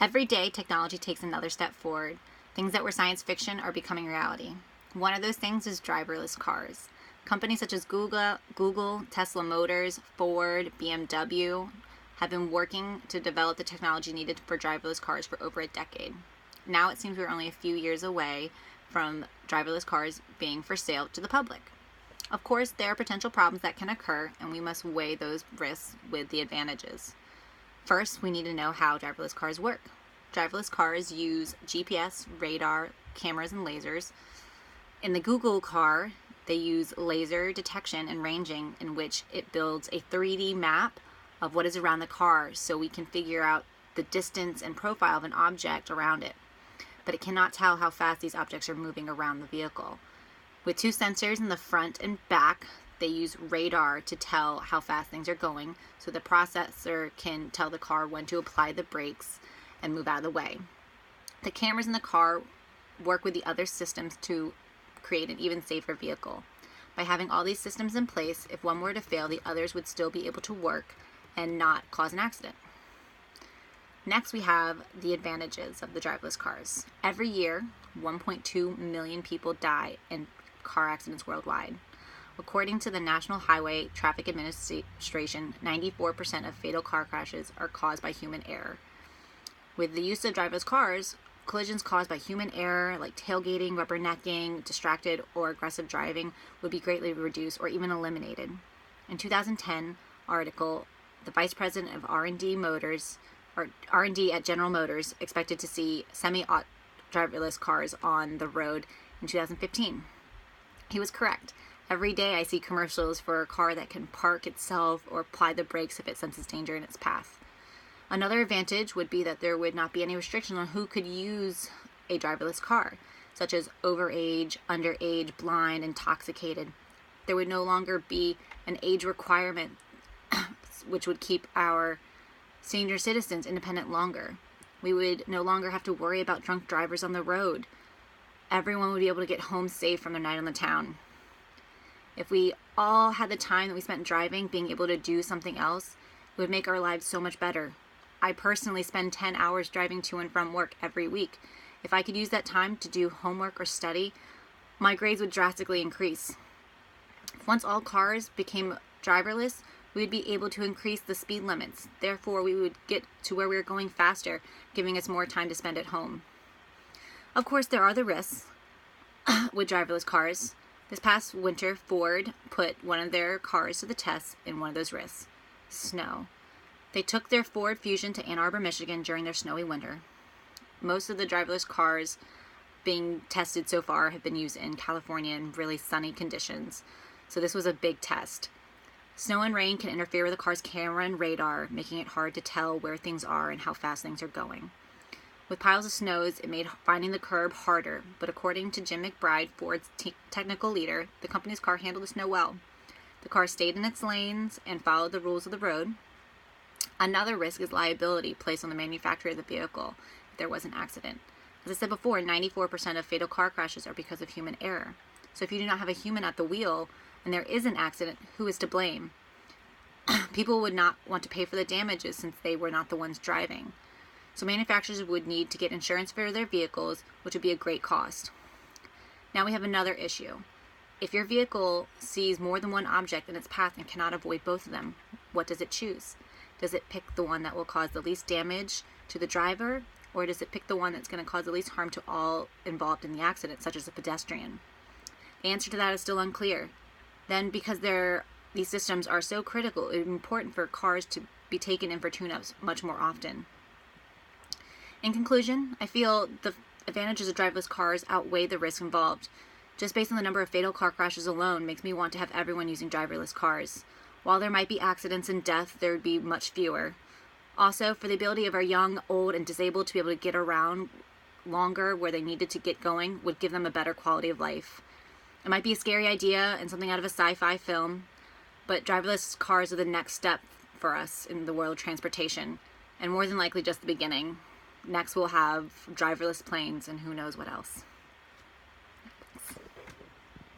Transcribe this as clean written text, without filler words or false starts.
Every day, technology takes another step forward. Things that were science fiction are becoming reality. One of those things is driverless cars. Companies such as Google, Tesla Motors, Ford, BMW have been working to develop the technology needed for driverless cars for over a decade. Now it seems we're only a few years away from driverless cars being for sale to the public. Of course, there are potential problems that can occur, and we must weigh those risks with the advantages. First, we need to know how driverless cars work. Driverless cars use GPS, radar, cameras, and lasers. In the Google car, they use laser detection and ranging, in which it builds a 3D map of what is around the car so we can figure out the distance and profile of an object around it. But it cannot tell how fast these objects are moving around the vehicle. With two sensors in the front and back, they use radar to tell how fast things are going, so the processor can tell the car when to apply the brakes and move out of the way. The cameras in the car work with the other systems to create an even safer vehicle. By having all these systems in place, if one were to fail, the others would still be able to work and not cause an accident. Next, we have the advantages of the driverless cars. Every year, 1.2 million people die in car accidents worldwide. According to the National Highway Traffic Administration, 94% of fatal car crashes are caused by human error. With the use of driverless cars, collisions caused by human error, like tailgating, rubbernecking, distracted, or aggressive driving, would be greatly reduced or even eliminated. In 2010 article, the Vice President of R&D at General Motors expected to see semi-driverless cars on the road in 2015. He was correct. Every day I see commercials for a car that can park itself or apply the brakes if it senses danger in its path. Another advantage would be that there would not be any restriction on who could use a driverless car, such as overage, underage, blind, intoxicated. There would no longer be an age requirement which would keep our senior citizens independent longer. We would no longer have to worry about drunk drivers on the road. Everyone would be able to get home safe from their night on the town. If we all had the time that we spent driving being able to do something else, it would make our lives so much better. I personally spend 10 hours driving to and from work every week. If I could use that time to do homework or study, my grades would drastically increase. Once all cars became driverless, we would be able to increase the speed limits. Therefore, we would get to where we were going faster, giving us more time to spend at home. Of course, there are the risks with driverless cars. This past winter, Ford put one of their cars to the test in one of those risks: snow. They took their Ford Fusion to Ann Arbor, Michigan during their snowy winter. Most of the driverless cars being tested so far have been used in California in really sunny conditions, so this was a big test. Snow and rain can interfere with the car's camera and radar, making it hard to tell where things are and how fast things are going. With piles of snows, it made finding the curb harder, but according to Jim McBride, Ford's technical leader, the company's car handled the snow well. The car stayed in its lanes and followed the rules of the road. Another risk is liability placed on the manufacturer of the vehicle if there was an accident. As I said before, 94% of fatal car crashes are because of human error. So if you do not have a human at the wheel and there is an accident, who is to blame? People would not want to pay for the damages since they were not the ones driving. So manufacturers would need to get insurance for their vehicles, which would be a great cost. Now we have another issue. If your vehicle sees more than one object in its path and cannot avoid both of them, what does it choose? Does it pick the one that will cause the least damage to the driver, or does it pick the one that's going to cause the least harm to all involved in the accident, such as a pedestrian? The answer to that is still unclear. Then, because these systems are so critical, it is important for cars to be taken in for tune-ups much more often. In conclusion, I feel the advantages of driverless cars outweigh the risks involved. Just based on the number of fatal car crashes alone makes me want to have everyone using driverless cars. While there might be accidents and death, there would be much fewer. Also, for the ability of our young, old, and disabled to be able to get around longer where they needed to get going would give them a better quality of life. It might be a scary idea and something out of a sci-fi film, but driverless cars are the next step for us in the world of transportation, and more than likely just the beginning. Next we'll have driverless planes and who knows what else.